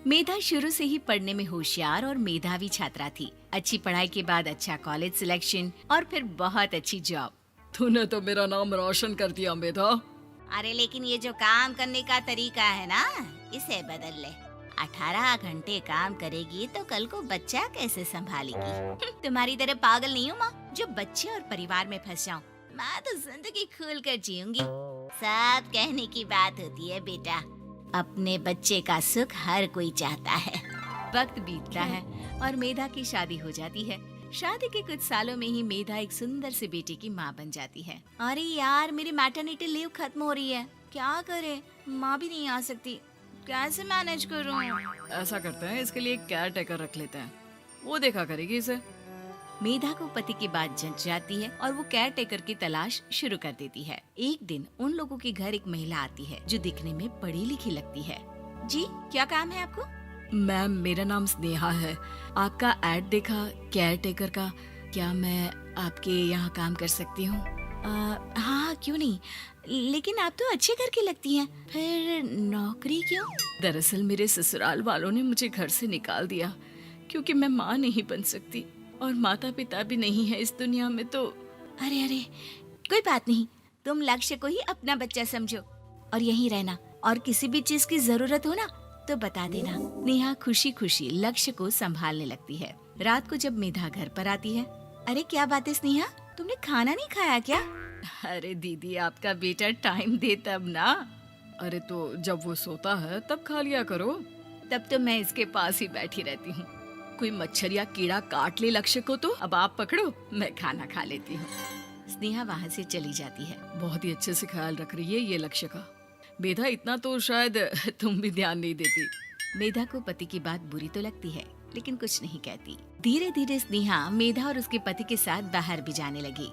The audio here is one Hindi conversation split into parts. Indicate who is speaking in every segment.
Speaker 1: मेधा शुरू से ही पढ़ने में होशियार और मेधावी छात्रा थी। अच्छी पढ़ाई के बाद अच्छा कॉलेज सिलेक्शन और फिर बहुत अच्छी जॉब।
Speaker 2: तूने तो मेरा नाम रोशन कर दिया मेधा।
Speaker 1: अरे लेकिन ये जो काम करने का तरीका है ना, इसे बदल ले। 18 घंटे काम करेगी तो कल को बच्चा कैसे संभालेगी? तुम्हारी तरह पागल नहीं हूँ माँ, जो बच्चे और परिवार में फंस जाऊँ। मैं तो जिंदगी खुल कर जीऊंगी। सब कहने की बात होती है बेटा, अपने बच्चे का सुख हर कोई चाहता है। वक्त बीतता है और मेधा की शादी हो जाती है। शादी के कुछ सालों में ही मेधा एक सुंदर से बेटे की माँ बन जाती है। अरे यार, मेरी मैटरनिटी लीव खत्म हो रही है, क्या करे? माँ भी नहीं आ सकती, कैसे मैनेज करूँ?
Speaker 2: ऐसा करते हैं, इसके लिए एक केयर टेकर रख लेते हैं, वो देखा करेगी इसे।
Speaker 1: मेधा को पति की बात जंच जाती है और वो केयर टेकर की तलाश शुरू कर देती है। एक दिन उन लोगों के घर एक महिला आती है जो दिखने में पढ़ी लिखी लगती है। जी, क्या काम है आपको?
Speaker 2: मैम, मेरा नाम स्नेहा है। आपका एड देखा केयर टेकर का, क्या मैं आपके यहाँ काम कर सकती हूँ?
Speaker 1: हाँ, क्यों नहीं, लेकिन आप तो अच्छे घर की लगती हैं, फिर नौकरी क्यों?
Speaker 2: दरअसल मेरे ससुराल वालों ने मुझे घर से निकाल दिया क्योंकि मैं माँ नहीं बन सकती और माता पिता भी नहीं है इस दुनिया में। तो
Speaker 1: अरे अरे, कोई बात नहीं, तुम लक्ष्य को ही अपना बच्चा समझो और यहीं रहना, और किसी भी चीज की जरूरत हो ना तो बता देना। नेहा खुशी खुशी लक्ष्य को संभालने लगती है। रात को जब मेधा घर पर आती है, अरे क्या बात है स्नेहा, तुमने खाना नहीं खाया क्या?
Speaker 2: अरे दीदी, आपका बेटा टाइम दे तब ना। अरे तो जब वो सोता है तब खा लिया करो।
Speaker 1: तब तो मैं इसके पास ही बैठी रहती हूँ।
Speaker 2: कोई मच्छर या कीड़ा काट ले लक्ष्य को तो अब आप पकड़ो, मैं खाना खा लेती हूँ।
Speaker 1: स्नेहा वहाँ से चली जाती है।
Speaker 2: बहुत ही अच्छे से ख्याल रख रही है ये लक्ष्य का। मेधा, इतना तो शायद तुम भी ध्यान नहीं देती।
Speaker 1: मेधा को पति की बात बुरी तो लगती है, लेकिन कुछ नहीं कहती। धीरे धीरे स्नेहा मेधा और उसके पति के साथ बाहर भी जाने लगी।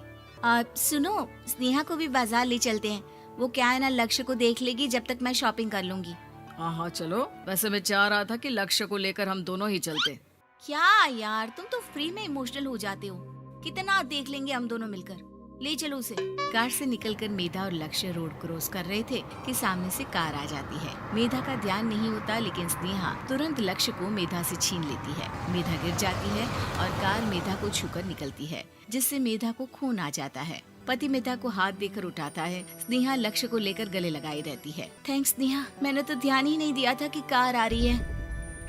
Speaker 1: सुनो, स्नेहा को भी बाजार ले चलते हैं, वो क्या है ना, लक्ष्य को देख लेगी जब तक मैं शॉपिंग कर लूंगी।
Speaker 2: हाँ हाँ चलो, वैसे मैं चाह रहा था कि लक्ष्य को लेकर हम दोनों ही चलते।
Speaker 1: क्या यार, तुम तो फ्री में इमोशनल हो जाते हो, कितना देख लेंगे हम दोनों मिलकर, ले चलो उसे। कार से निकलकर मेधा और लक्ष्य रोड क्रॉस कर रहे थे कि सामने से कार आ जाती है। मेधा का ध्यान नहीं होता, लेकिन स्नेहा तुरंत लक्ष्य को मेधा से छीन लेती है। मेधा गिर जाती है और कार मेधा को छूकर निकलती है, जिससे मेधा को खून आ जाता है। पति मेधा को हाथ देकर उठाता है। स्नेहा लक्ष्य को लेकर गले लगाई रहती है। थैंक्स स्नेहा, मैंने तो ध्यान ही नहीं दिया था कि कार आ रही है।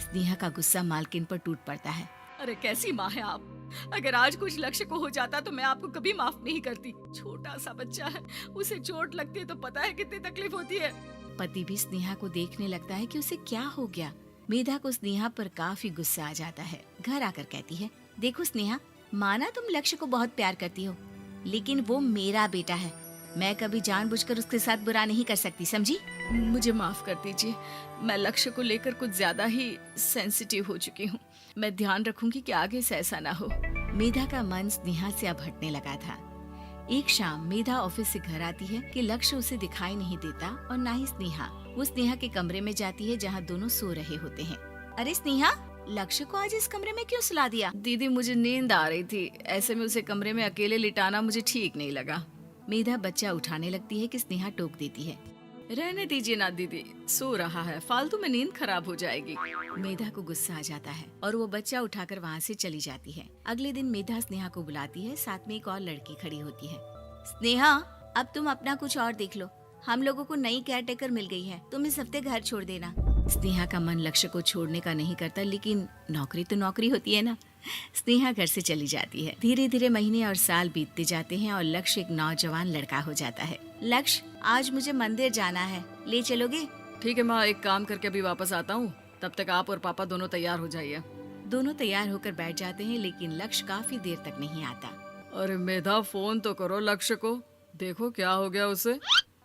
Speaker 1: स्नेहा का गुस्सा मालकिन पर टूट पड़ता है।
Speaker 2: अरे कैसी माँ है आप, अगर आज कुछ लक्ष्य को हो जाता तो मैं आपको कभी माफ नहीं करती। छोटा सा बच्चा है, उसे चोट लगती है तो पता है कितनी तकलीफ होती है।
Speaker 1: पति भी स्नेहा को देखने लगता है कि उसे क्या हो गया। मेधा को स्नेहा पर काफी गुस्सा आ जाता है। घर आकर कहती है, देखो स्नेहा, माना तुम लक्ष्य को बहुत प्यार करती हो, लेकिन वो मेरा बेटा है, मैं कभी जानबूझकर उसके साथ बुरा नहीं कर सकती, समझी?
Speaker 2: मुझे माफ कर दीजिए, मैं लक्ष्य को लेकर कुछ ज्यादा ही सेंसिटिव हो चुकी हूँ। मैं ध्यान रखूंगी कि आगे से ऐसा ना हो।
Speaker 1: मेधा का मन स्नेहा से अब हटने लगा था। एक शाम मेधा ऑफिस से घर आती है कि लक्ष्य उसे दिखाई नहीं देता और ना ही स्नेहा। वो स्नेहा के कमरे में जाती है जहाँ दोनों सो रहे होते हैं। अरे स्नेहा, लक्ष्य को आज इस कमरे में क्यों सुला दिया?
Speaker 2: दीदी, मुझे नींद आ रही थी, ऐसे में उसे कमरे में अकेले लिटाना मुझे ठीक नहीं लगा।
Speaker 1: मेधा बच्चा उठाने लगती है कि स्नेहा टोक देती है।
Speaker 2: रहने दीजिए ना दीदी, सो रहा है, फालतू में नींद खराब हो जाएगी।
Speaker 1: मेधा को गुस्सा आ जाता है और वो बच्चा उठाकर वहाँ से चली जाती है। अगले दिन मेधा स्नेहा को बुलाती है, साथ में एक और लड़की खड़ी होती है। स्नेहा, अब तुम अपना कुछ और देख लो, हम लोगों को नई केयर टेकर मिल गई है, तुम इस हफ्ते घर छोड़ देना। स्नेहा का मन लक्ष्य को छोड़ने का नहीं करता, लेकिन नौकरी तो नौकरी होती है ना। स्नेहा घर से चली जाती है। धीरे धीरे महीने और साल बीतते जाते हैं और लक्ष्य एक नौजवान लड़का हो जाता है। लक्ष्य, आज मुझे मंदिर जाना है, ले चलोगे?
Speaker 2: ठीक है माँ, एक काम करके अभी वापस आता हूँ, तब तक आप और पापा दोनों तैयार हो जाइए।
Speaker 1: दोनों तैयार होकर बैठ जाते हैं, लेकिन लक्ष्य काफी देर तक नहीं आता।
Speaker 2: अरे मेधा, फोन तो करो लक्ष्य को, देखो क्या हो गया उसे।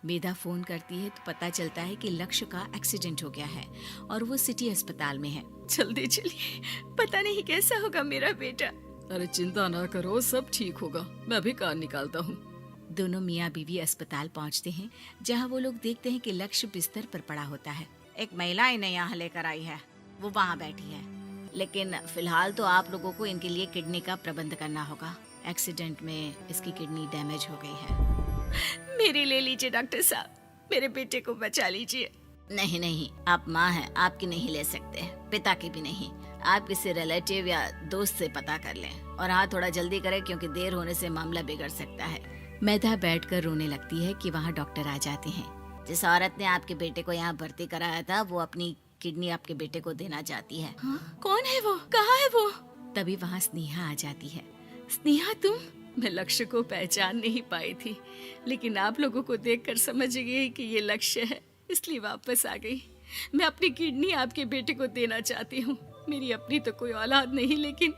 Speaker 1: मेधा फोन करती है तो पता चलता है कि लक्ष्य का एक्सीडेंट हो गया है और वो सिटी अस्पताल में है।
Speaker 2: जल्दी चलिए, पता नहीं कैसा होगा मेरा बेटा। अरे चिंता ना करो, सब ठीक होगा, मैं अभी कार निकालता हूँ।
Speaker 1: दोनों मियाँ बीवी अस्पताल पहुँचते हैं, जहाँ वो लोग देखते हैं कि लक्ष्य बिस्तर पर पड़ा होता है। एक महिला इन्हें यहाँ लेकर आई है, वो वहाँ बैठी है, लेकिन फिलहाल तो आप लोगों को इनके लिए किडनी का प्रबंध करना होगा। एक्सीडेंट में इसकी किडनी डैमेज हो गई है।
Speaker 2: मेरी ले लीजिए डॉक्टर साहब, मेरे बेटे को बचा लीजिए।
Speaker 1: नहीं नहीं, आप माँ हैं, आपकी नहीं ले सकते, पिता की भी नहीं। आप किसी रिलेटिव या दोस्त से पता कर लें और हाँ थोड़ा जल्दी करें क्योंकि देर होने से मामला बिगड़ सकता है। मेधा बैठकर रोने लगती है कि वहाँ डॉक्टर आ जाते हैं। जिस औरत ने आपके बेटे को यहाँ भर्ती कराया था वो अपनी किडनी आपके बेटे को देना चाहती है।
Speaker 2: हाँ? कौन है वो? कहाँ है वो?
Speaker 1: तभी वहाँ स्नेहा आ जाती है।
Speaker 2: स्नेहा तुम? मैं लक्ष्य को पहचान नहीं पाई थी, लेकिन आप लोगों को देखकर समझ गई कि ये लक्ष्य है, इसलिए वापस आ गई। मैं अपनी किडनी आपके बेटे को देना चाहती हूँ। मेरी अपनी तो कोई औलाद नहीं, लेकिन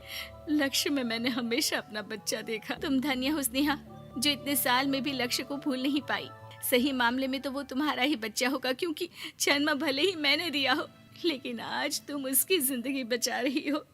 Speaker 2: लक्ष्य में मैंने हमेशा अपना बच्चा देखा। तुम धन्य हो स्नेहा, जो इतने साल में भी लक्ष्य को भूल नहीं पाई। सही मामले में तो वो तुम्हारा ही बच्चा होगा, क्योंकि जन्म भले ही मैंने दिया हो, लेकिन आज तुम उसकी जिंदगी बचा रही हो।